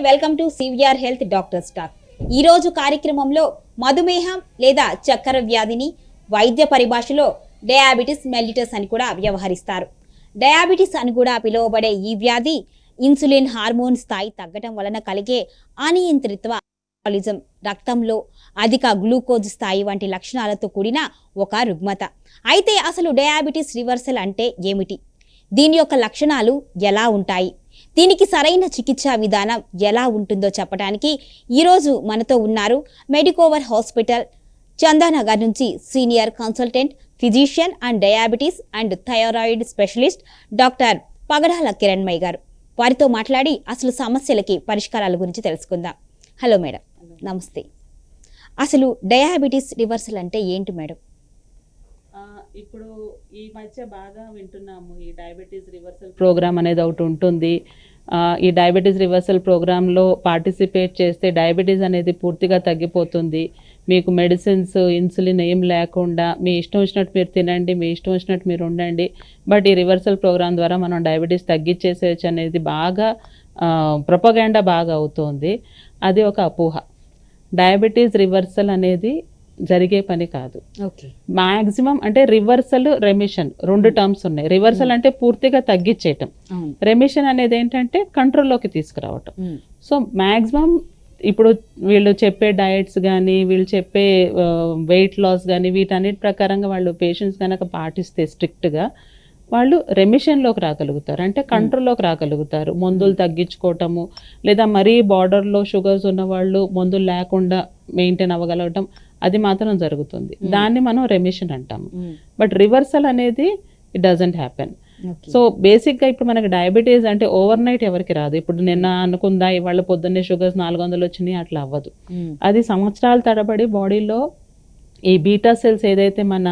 Welcome to CVR health doctors talk. ఈ రోజు కార్యక్రమంలో మధుమేహం లేదా చక్కెర వ్యాధిని వైద్య పరిభాషలో డయాబెటిస్ మెల్లిటస్ అని కూడా వ్యవహరిస్తారు. డయాబెటిస్ అని కూడా పిలువబడే ఈ వ్యాధి ఇన్సులిన్ హార్మోన్ స్థాయి తగ్గటం వలన కలిగే అనియంత్రిత మెటబాలిజం, రక్తంలో అధిక గ్లూకోజ్ స్థాయి వంటి లక్షణాలతో కూడిన ఒక రుగ్మత. అయితే అసలు డయాబెటిస్ రివర్సల్ అంటే ఏమిటి? దీని యొక్క లక్షణాలు ఎలా ఉంటాయి? దీనికి సరైన చికిత్సా విధానం ఎలా ఉంటుందో చెప్పడానికి ఈరోజు మనతో ఉన్నారు మెడికోవర్ హాస్పిటల్ చందానగర్ నుంచి senior consultant physician and diabetes and thyroid specialist doctor Pagadala Kiranmayya గారు. వారితో మాట్లాడి అసలు సమస్యలకి పరిష్కారాల గురించి తెలుసుకుందాం. హలో మేడం, నమస్తే. అసలు డయాబెటీస్ రివర్సల్ అంటే ఏంటి మేడం? ఇప్పుడు ఈ మధ్య బాగా వింటున్నాము ఈ డయాబెటీస్ రివర్సల్ ప్రోగ్రామ్ అనేది ఒకటి ఉంటుంది. ఈ డయాబెటీస్ రివర్సల్ ప్రోగ్రాంలో పార్టిసిపేట్ చేస్తే డయాబెటీస్ అనేది పూర్తిగా తగ్గిపోతుంది, మీకు మెడిసిన్స్ ఇన్సులిన్ ఏం లేకుండా మీ ఇష్టం వచ్చినట్టు మీరు తినండి, మీ ఇష్టం వచ్చినట్టు మీరు ఉండండి, బట్ ఈ రివర్సల్ ప్రోగ్రాం ద్వారా మనం డయాబెటీస్ తగ్గించేసేయచ్చు అనేది బాగా ప్రొపగాండా బాగా అవుతుంది. అది ఒక అపోహ. డయాబెటీస్ రివర్సల్ అనేది జరిగే పని కాదు. మాక్సిమం అంటే రివర్సల్, రెమిషన్ రెండు టర్మ్స్ ఉన్నాయి. రివర్సల్ అంటే పూర్తిగా తగ్గించేయటం, రెమిషన్ అనేది ఏంటంటే కంట్రోల్లోకి తీసుకురావటం. సో మాక్సిమం ఇప్పుడు వీళ్ళు చెప్పే డయట్స్ కానీ వీళ్ళు చెప్పే వెయిట్ లాస్ కానీ వీటన్నిటి ప్రకారంగా వాళ్ళు పేషెంట్స్ కనుక పాటిస్తే స్ట్రిక్ట్గా వాళ్ళు రెమిషన్లోకి రాగలుగుతారు, అంటే కంట్రోల్లోకి రాగలుగుతారు. మందులు తగ్గించుకోవటము లేదా మరీ బార్డర్లో షుగర్స్ ఉన్న వాళ్ళు మందులు లేకుండా మెయింటైన్ అవ్వగలగటం అది మాత్రం జరుగుతుంది. దాన్ని మనం రెమిషన్ అంటాము. బట్ రివర్సల్ అనేది ఇట్ డజంట్ హ్యాపెన్. సో బేసిక్గా ఇప్పుడు మనకి డయాబెటీస్ అంటే ఓవర్ నైట్ ఎవరికి రాదు. ఇప్పుడు నిన్న అనుకుందా ఇవాళ పొద్దున్నే షుగర్స్ 400 వచ్చినాయి, అట్లా అవ్వదు. అది సంవత్సరాల తరబడి బాడీలో ఈ బీటా సెల్స్ ఏదైతే మన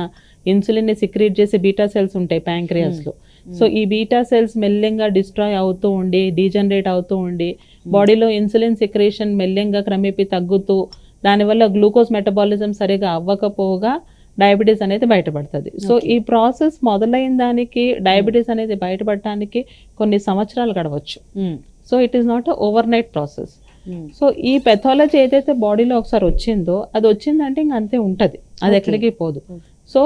ఇన్సులిన్ని సిక్రీట్ చేసే బీటా సెల్స్ ఉంటాయి ప్యాంక్రియాస్లో, సో ఈ బీటా సెల్స్ మెల్లింగా డిస్ట్రాయ్ అవుతూ ఉండి డీజనరేట్ అవుతూ ఉండి బాడీలో ఇన్సులిన్ సిక్రేషన్ మెల్లింగా క్రమేపీ తగ్గుతూ దానివల్ల గ్లూకోజ్ మెటబాలిజం సరిగా అవ్వకపోగా డయాబెటీస్ అనేది బయటపడుతుంది. సో ఈ ప్రాసెస్ మొదలైన దానికి డయాబెటీస్ అనేది బయటపడటానికి కొన్ని సంవత్సరాలు గడవచ్చు. So it is not overnight process. So ఈ పెథాలజీ ఏదైతే బాడీలో ఒకసారి వచ్చిందో అది వచ్చిందంటే ఇంక అంతే ఉంటుంది, అది ఎక్కడికి పోదు. సో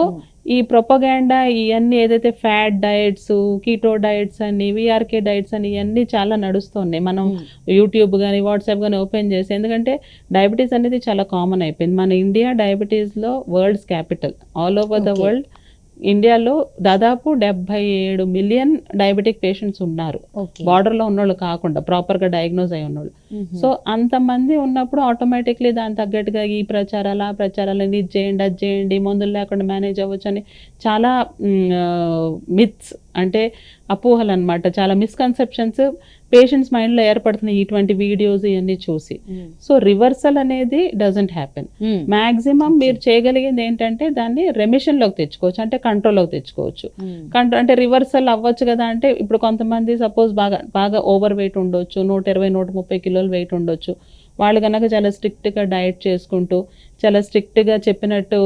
ఈ ప్రొపగాండా ఇవన్నీ ఏదైతే ఫ్యాట్ డయట్స్, కీటో డయట్స్ అని, విఆర్కే డయట్స్ అని ఇవన్నీ చాలా నడుస్తున్నాయి. మనం యూట్యూబ్ కానీ వాట్సాప్ కానీ ఓపెన్ చేసి, ఎందుకంటే డయాబెటీస్ అనేది చాలా కామన్ అయిపోయింది. మన ఇండియా డయాబెటీస్లో world's capital. All over the world ఇండియాలో దాదాపు 77 మిలియన్ డయాబెటిక్ పేషెంట్స్ ఉన్నారు, బార్డర్లో ఉన్నోళ్ళు కాకుండా ప్రాపర్గా డయాగ్నోజ్ అయి ఉన్నోళ్ళు. సో అంతమంది ఉన్నప్పుడు ఆటోమేటిక్లీ దాని తగ్గట్టుగా ఈ ప్రచారాలు ఆ ప్రచారాలని ఇది చేయండి అది చేయండి మందులు లేకుండా మేనేజ్ అవ్వచ్చు అని చాలా మిత్స్ అంటే అపోహలు అనమాట, చాలా మిస్కన్సెప్షన్స్ పేషెంట్స్ మైండ్లో ఏర్పడుతున్నాయి ఇటువంటి వీడియోస్ ఇవన్నీ చూసి. సో రివర్సల్ అనేది డజంట్ హ్యాపెన్. మ్యాక్సిమం మీరు చేయగలిగేది ఏంటంటే దాన్ని రెమిషన్లోకి తెచ్చుకోవచ్చు, అంటే కంట్రోల్లోకి తెచ్చుకోవచ్చు. అంటే రివర్సల్ అవ్వచ్చు కదా అంటే ఇప్పుడు కొంతమంది సపోజ్ బాగా ఓవర్ వెయిట్ ఉండొచ్చు, 120-130 కిలోలు వెయిట్ ఉండొచ్చు. వాళ్ళు కనుక చాలా స్ట్రిక్ట్గా డయట్ చేసుకుంటూ చాలా స్ట్రిక్ట్గా చెప్పినట్టు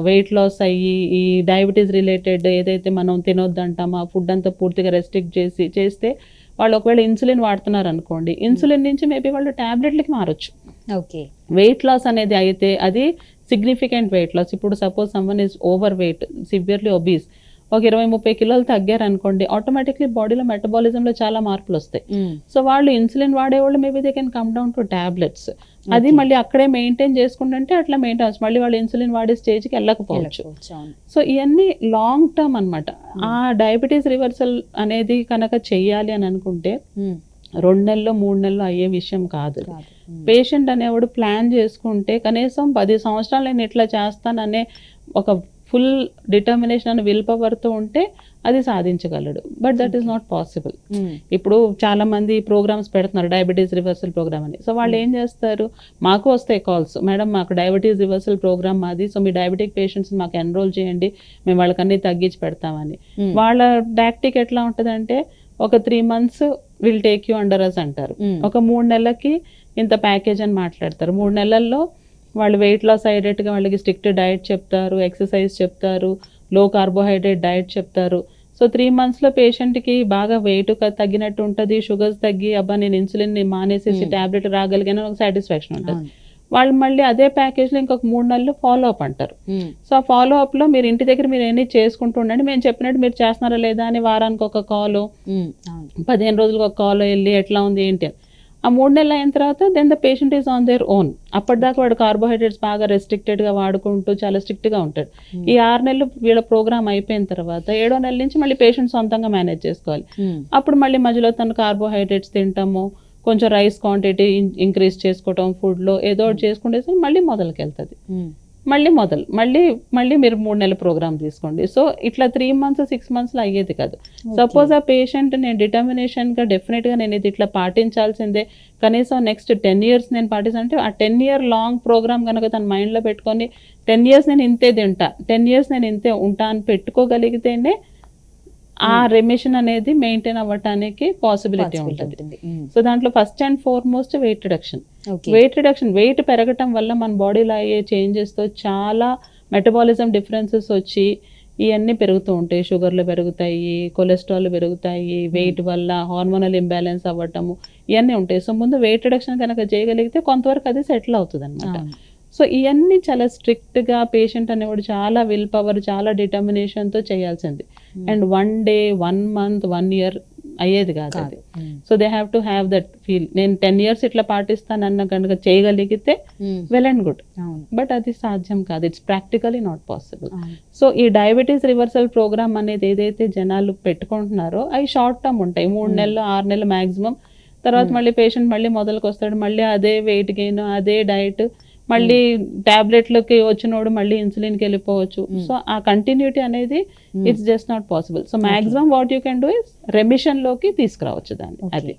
వెయిట్ లాస్ అయ్యి ఈ డయాబెటీస్ రిలేటెడ్ ఏదైతే మనం తినొద్దంటామో ఆ ఫుడ్ అంతా పూర్తిగా రెస్ట్రిక్ట్ చేస్తే వాళ్ళు ఒకవేళ ఇన్సులిన్ వాడుతున్నారు అనుకోండి, ఇన్సులిన్ నుంచి మేబీ వాళ్ళు ట్యాబ్లెట్లకి మారొచ్చు. ఓకే, వెయిట్ లాస్ అనేది అయితే అది సిగ్నిఫికెంట్ వెయిట్ లాస్. ఇప్పుడు suppose someone is over weight, severely obese, ఒక 20-30 కిలోలు తగ్గారు అనుకోండి, ఆటోమేటిక్లీ బాడీలో మెటబాలిజంలో చాలా మార్పులు వస్తాయి. సో వాళ్ళు ఇన్సులిన్ వాడేవాళ్ళు maybe they can come down to tablets. అది మళ్ళీ అక్కడే మెయింటైన్ చేసుకుంటుంటే అట్లా మెయింటైన్ అవచ్చు, మళ్ళీ వాళ్ళు ఇన్సులిన్ వాడే స్టేజ్కి వెళ్ళకపోవచ్చు. సో ఇవన్నీ లాంగ్ టర్మ్ అనమాట. ఆ డయాబెటీస్ రివర్సల్ అనేది కనుక చెయ్యాలి అని అనుకుంటే 2 నెలలు 3 నెలలు అయ్యే విషయం కాదు. పేషెంట్ అనేవాడు ప్లాన్ చేసుకుంటే కనీసం 10 సంవత్సరాలు నేను ఇట్లా చేస్తాననే ఒక ఫుల్ డిటర్మినేషన్ అని విల్ పవర్తో ఉంటే అది సాధించగలడు. But that is not possible. ఇప్పుడు చాలా మంది ప్రోగ్రామ్స్ పెడుతున్నారు డయాబెటీస్ రివర్సల్ ప్రోగ్రామ్ అని. సో వాళ్ళు ఏం చేస్తారు, మాకు వస్తాయి కాల్స్, మేడం మాకు డయాబెటీస్ రివర్సల్ ప్రోగ్రామ్ మాది, సో మీ డయాబెటిక్ పేషెంట్స్ మాకు ఎన్రోల్ చేయండి, మేము వాళ్ళకన్నీ తగ్గించి పెడతామని. వాళ్ళ టాక్టిక్ ఎట్లా ఉంటుందంటే ఒక 3 months will take you under us అంటారు, ఒక 3 నెలలకి ఇంత ప్యాకేజ్ అని మాట్లాడతారు. 3 నెలల్లో వాళ్ళు వెయిట్ లాస్ అయ్యేటట్టుగా వాళ్ళకి స్ట్రిక్ట్ డయట్ చెప్తారు, ఎక్సర్సైజ్ చెప్తారు, లో కార్బోహైడ్రేట్ డయట్ చెప్తారు. సో సో 3 monthsలో పేషెంట్కి బాగా వెయిట్ తగ్గినట్టు ఉంటుంది, షుగర్స్ తగ్గి అబ్బా నేను ఇన్సులిన్ మానేసేసి ట్యాబ్లెట్ రాగలిగాను ఒక సాటిస్ఫాక్షన్ ఉంటుంది. వాళ్ళు మళ్ళీ అదే ప్యాకేజ్లో ఇంకొక 3 నెలలు ఫాలో అప్ అంటారు. సో ఆ ఫాలో అప్లో మీరు ఇంటి దగ్గర మీరు ఎన్ని చేసుకుంటూ ఉండండి, మేము చెప్పినట్టు మీరు చేస్తున్నారా లేదా అని వారానికి ఒక కాలు, 15 రోజులకు ఒక కాల్ వెళ్ళి ఎట్లా ఉంది ఏంటి అని. ఆ 3 నెలలు అయిన తర్వాత then the patient is on their own. అప్పటిదాకా వాడు కార్బోహైడ్రేట్స్ బాగా రెస్ట్రిక్టెడ్గా వాడుకుంటూ చాలా స్ట్రిక్ట్గా ఉంటాడు. ఈ 6 నెలలు వీళ్ళ ప్రోగ్రామ్ అయిపోయిన తర్వాత 7వ నెల నుంచి మళ్ళీ పేషెంట్ సొంతంగా మేనేజ్ చేసుకోవాలి. అప్పుడు మళ్ళీ మధ్యలో తను కార్బోహైడ్రేట్స్ తింటాము, కొంచెం రైస్ క్వాంటిటీ ఇంక్రీజ్ చేసుకోవటం, ఫుడ్లో ఏదో ఒకటి చేసుకుంటే మళ్ళీ మొదలుకి వెళ్తుంది. మళ్ళీ మీరు 3 నెలల ప్రోగ్రామ్ తీసుకోండి. సో ఇట్లా 3 months 6 monthsలో అయ్యేది కాదు. సపోజ్ ఆ పేషెంట్ నేను డిటర్మినేషన్గా డెఫినెట్గా నేను ఇది ఇట్లా పాటించాల్సిందే, కనీసం నెక్స్ట్ 10 years నేను పాటించాలంటే ఆ 10 year లాంగ్ ప్రోగ్రామ్ కనుక తన మైండ్లో పెట్టుకొని 10 years నేను ఇంతే తింటా, 10 years నేను ఇంతే ఉంటా అని పెట్టుకోగలిగితేనే ఆ రెమిషన్ అనేది మెయింటైన్ అవ్వటానికి పాసిబిలిటీ ఉంటుంది. సో దాంట్లో first and foremost weight reduction. Weight పెరగటం వల్ల మన బాడీలో అయ్యే చేంజెస్తో చాలా మెటబాలిజం డిఫరెన్సెస్ వచ్చి ఇవన్నీ పెరుగుతూ ఉంటాయి. షుగర్లు పెరుగుతాయి, కొలెస్ట్రాల్ పెరుగుతాయి, వెయిట్ వల్ల హార్మోనల్ ఇంబ్యాలెన్స్ అవ్వటము ఇవన్నీ ఉంటాయి. సో ముందు వెయిట్ రిడక్షన్ కనుక చేయగలిగితే కొంతవరకు అది సెటిల్ అవుతుంది అనమాట. సో ఇవన్నీ చాలా స్ట్రిక్ట్గా పేషెంట్ అనేవాడు చాలా విల్ పవర్, చాలా డిటర్మినేషన్తో చేయాల్సింది. అండ్ 1 day 1 month 1 year అయ్యేది కాదు అది. So they have to have that feel. నేను 10 years ఇట్లా పాటిస్తానన్న కనుక చేయగలిగితే వెల్ అండ్ గుడ్, బట్ అది సాధ్యం కాదు. It's practically not possible. So ఈ డయాబెటీస్ రివర్సల్ ప్రోగ్రామ్ అనేది ఏదైతే జనాలు పెట్టుకుంటున్నారో అవి షార్ట్ టర్మ్ ఉంటాయి, 3 నెలలు 6 నెలలు మ్యాక్సిమం. తర్వాత మళ్ళీ పేషెంట్ మళ్ళీ మొదలుకు వస్తాడు, మళ్ళీ అదే వెయిట్ గెయిన్, అదే డైట్, మళ్ళీ టాబ్లెట్లకి వచ్చినోడు మళ్ళీ ఇన్సులిన్కి వెళ్ళిపోవచ్చు. సో ఆ కంటిన్యూటీ అనేది it's just not possible. So maximum what you can do is రెమిషన్లోకి తీసుకురావచ్చు దాన్ని. అది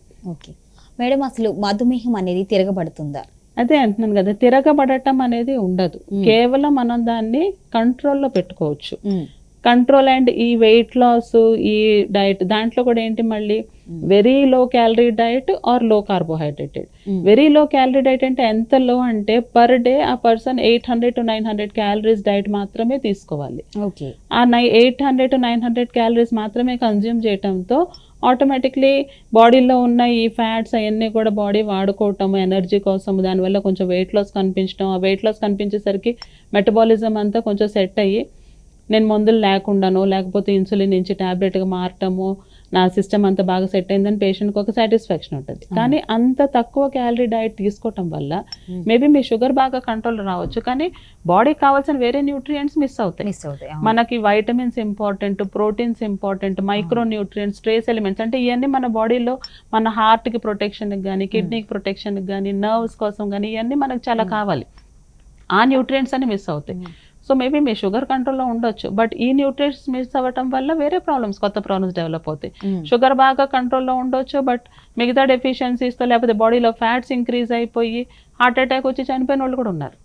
మేడం, అసలు మధుమేహం అనేది తిరగబడుతుందా? అదే అంటున్నాను కదా, తిరగబడటం అనేది ఉండదు, కేవలం మనం దాన్ని కంట్రోల్లో పెట్టుకోవచ్చు. కంట్రోల్ అండ్ ఈ వెయిట్ లాస్, ఈ డైట్ దాంట్లో కూడా ఏంటి మళ్ళీ very low calorie diet or low carbohydrated. Very low calorie diet అంటే ఎంత లో అంటే పర్ డే ఆ పర్సన్ 800 to 900 క్యాలరీస్ డైట్ మాత్రమే తీసుకోవాలి. ఆ 800 to 900 క్యాలరీస్ మాత్రమే కన్జ్యూమ్ చేయటంతో ఆటోమేటిక్లీ బాడీలో ఉన్న ఈ ఫ్యాట్స్ అవన్నీ కూడా బాడీ వాడుకోవటం ఎనర్జీ కోసం, దానివల్ల కొంచెం వెయిట్ లాస్ కనిపించడం, ఆ వెయిట్ లాస్ కనిపించేసరికి మెటబాలిజం అంతా కొంచెం సెట్ అయ్యి నేను మందులు లేకుండానో లేకపోతే ఇన్సులిన్ నుంచి ట్యాబ్లెట్గా మారటము, నా సిస్టమ్ అంతా బాగా సెట్ అయిందని పేషెంట్కి ఒక సాటిస్ఫాక్షన్ ఉంటుంది. కానీ అంత తక్కువ క్యాలరీ డైట్ తీసుకోవటం వల్ల మేబీ మీ షుగర్ బాగా కంట్రోల్ రావచ్చు, కానీ బాడీకి కావాల్సిన వేరే న్యూట్రియంట్స్ మిస్ అవుతాయి. మనకి vitamins important, proteins important, micro nutrients, trace elements, అంటే ఇవన్నీ మన బాడీలో మన హార్ట్కి ప్రొటెక్షన్కి కానీ, కిడ్నీకి ప్రొటెక్షన్కి కానీ, నర్వ్స్ కోసం కానీ ఇవన్నీ మనకు చాలా కావాలి. ఆ న్యూట్రియంట్స్ అన్ని మిస్ అవుతాయి. సో మేబీ మీ షుగర్ కంట్రోల్లో ఉండొచ్చు, బట్ ఈ న్యూట్రియంట్స్ మిస్ అవ్వటం వల్ల వేరే ప్రాబ్లమ్స్, కొత్త ప్రాబ్లమ్స్ డెవలప్ అవుతాయి. షుగర్ బాగా కంట్రోల్లో ఉండొచ్చు, బట్ మిగతా డెఫిషియన్సీస్తో లేకపోతే బాడీలో ఫ్యాట్స్ ఇంక్రీజ్ అయిపోయి హార్ట్ అటాక్ వచ్చి చనిపోయిన వాళ్ళు కూడా ఉన్నారు.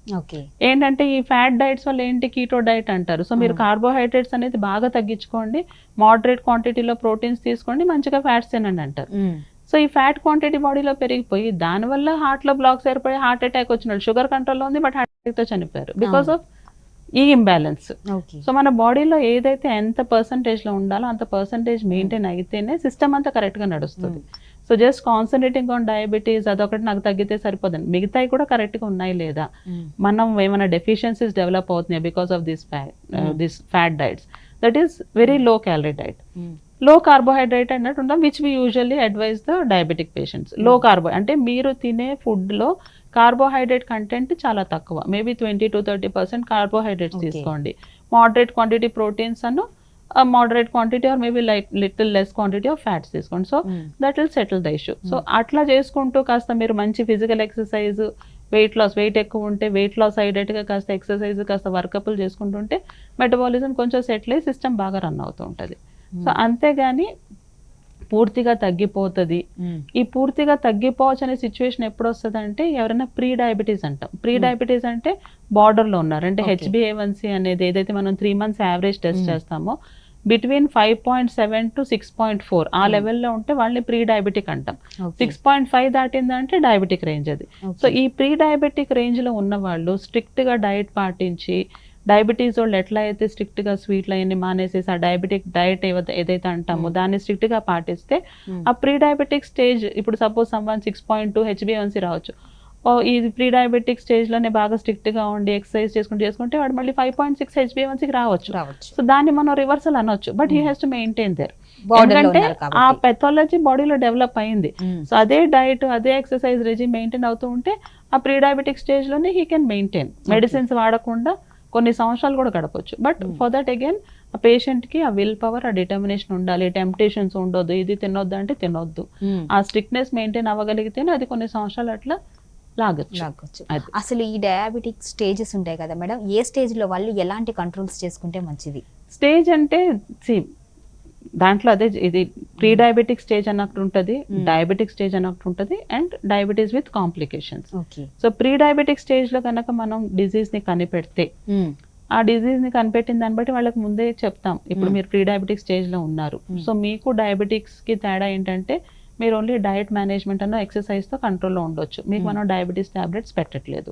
ఏంటంటే ఈ ఫ్యాట్ డైట్స్ వల్ల ఏంటి కీటో డైట్ అంటారు. సో మీరు కార్బోహైడ్రేట్స్ అనేది బాగా తగ్గించుకోండి, మోడరేట్ క్వాంటిటీలో ప్రోటీన్స్ తీసుకోండి, మంచిగా ఫ్యాట్స్ తినండి అంటారు. సో ఈ ఫ్యాట్ క్వాంటిటీ బాడీలో పెరిగిపోయి దానివల్ల హార్ట్లో బ్లాక్స్ ఏర్పడి హార్ట్ అటాక్ వచ్చినాడు. షుగర్ కంట్రోల్లో ఉంది బట్ హార్ట్ అటాక్తో చనిపోయారు బికాస్ ఆఫ్ ఈ ఇంబ్యాలెన్స్. సో మన బాడీలో ఏదైతే ఎంత పర్సంటేజ్లో ఉండాలో అంత పర్సంటేజ్ మెయింటైన్ అయితేనే సిస్టమ్ అంతా కరెక్ట్గా నడుస్తుంది. So just concentrating on diabetes అదొకటి నాకు తగ్గితే సరిపోదండి, మిగతాయి కూడా కరెక్ట్గా ఉన్నాయి లేదా, మనం ఏమైనా డెఫిషియన్సీస్ డెవలప్ అవుతున్నాయి because of this fat diets, that is very low calorie diet. Low carbohydrate అన్నట్టు ఉంటాం, which we usually advise the diabetic patients. Low carbo అంటే మీరు తినే ఫుడ్లో కార్బోహైడ్రేట్ కంటెంట్ చాలా తక్కువ, మేబీ 20 to 30% కార్బోహైడ్రేట్స్ తీసుకోండి, moderate quantity proteins and moderate quantity or maybe little less quantity of fats తీసుకోండి. So that will settle the issue. So అట్లా చేసుకుంటూ కాస్త మీరు మంచి physical exercise, weight loss, weight ఎక్కువ ఉంటే వెయిట్ లాస్ అయ్యేటట్టుగా కాస్త ఎక్సర్సైజ్, కాస్త వర్కప్లు చేసుకుంటుంటే మెటబాలిజం కొంచెం సెటిల్ అయ్యి సిస్టమ్ బాగా రన్ అవుతూ ఉంటుంది. సో అంతేగాని పూర్తిగా తగ్గిపోతుంది, ఈ పూర్తిగా తగ్గిపోవచ్చు అనే సిచ్యువేషన్ ఎప్పుడు వస్తుంది అంటే ఎవరైనా ప్రీ డయాబెటీస్ అంటాం. ప్రీ డయాబెటీస్ అంటే బార్డర్లో ఉన్నారు, అంటే HbA1c అనేది ఏదైతే మనం 3 months యావరేజ్ టెస్ట్ చేస్తామో బిట్వీన్ 5.7 to 6.4 ఆ లెవెల్లో ఉంటే వాళ్ళని ప్రీ డయాబెటిక్ అంటాం. 6.5 దాటిందంటే డయాబెటిక్ రేంజ్ అది. సో ఈ ప్రీ డయాబెటిక్ రేంజ్లో ఉన్న వాళ్ళు స్ట్రిక్ట్గా డైట్ పాటించి డయాబెటీస్ వాళ్ళు ఎట్లా అయితే స్ట్రిక్ట్గా స్వీట్లు అవన్నీ మానేసేసి ఆ డయాబెటిక్ డయట్ ఏదైతే అంటామో దాన్ని స్ట్రిక్ట్గా పాటిస్తే ఆ ప్రీ డయాబెటిక్ స్టేజ్ ఇప్పుడు సపోజ్ సమ్వన్ 6.2 HbA1c రావచ్చు. ఈ ప్రీ డయాబెటిక్ స్టేజ్లోనే బాగా స్ట్రిక్ట్గా ఉండి ఎక్సర్సైజ్ చేసుకుంటే వాడు మళ్ళీ 5.6 HbA1cకి రావచ్చు. సో దాన్ని మనం రివర్సల్ అనొచ్చు, but he has to maintain their. ఎందుకంటే ఆ పెథాలజీ బాడీలో డెవలప్ అయింది. సో అదే డైట్ అదే ఎక్సర్సైజ్ రెజిమ్ మెయింటైన్ అవుతూ ఉంటే ఆ ప్రీ డయాబెటిక్ స్టేజ్లోనే హీ కెన్ మెయింటైన్. మెడిసిన్స్ వాడకుండా కొన్ని సంవత్సరాలు కూడా గడపచ్చు. బట్ ఫర్ దట్ అగైన్ ఆ పేషెంట్కి ఆ విల్ పవర్, ఆ డిటర్మినేషన్ ఉండాలి. టెంప్టేషన్స్ ఉండొద్దు, ఇది తినొద్దు అంటే తినొద్దు. ఆ స్ట్రిక్ట్నెస్ మెయింటైన్ అవ్వగలిగితేనే అది కొన్ని సంవత్సరాలు అట్లా లాగొచ్చు. అసలు ఈ డయాబెటిక్ స్టేజెస్ ఉంటాయి కదా మేడం, ఏ స్టేజ్ లో వాళ్ళు ఎలాంటి కంట్రోల్స్ చేసుకుంటే మంచిది? స్టేజ్ అంటే దాంట్లో అదే ఇది ప్రీ డయాబెటిక్ స్టేజ్ అన్నట్టు ఉంటుంది, డయాబెటిక్ స్టేజ్ అన్నట్టు ఉంటుంది, and diabetes with complications. So pre diabetic stage లో కనుక మనం డిజీజ్ ని కనిపెడితే ఆ డిజీజ్ ని కనిపెట్టిన దాన్ని బట్టి వాళ్ళకి ముందే చెప్తాం, ఇప్పుడు మీరు ప్రీ డయాబెటిక్ స్టేజ్ లో ఉన్నారు. సో మీకు డయాబెటిక్స్ కి తేడా ఏంటంటే మీరు ఓన్లీ డయట్ మేనేజ్మెంట్ అన్న ఎక్సర్సైజ్ తో కంట్రోల్లో ఉండొచ్చు. మీకు మనం డయాబెటీస్ టాబ్లెట్స్ పెట్టట్లేదు.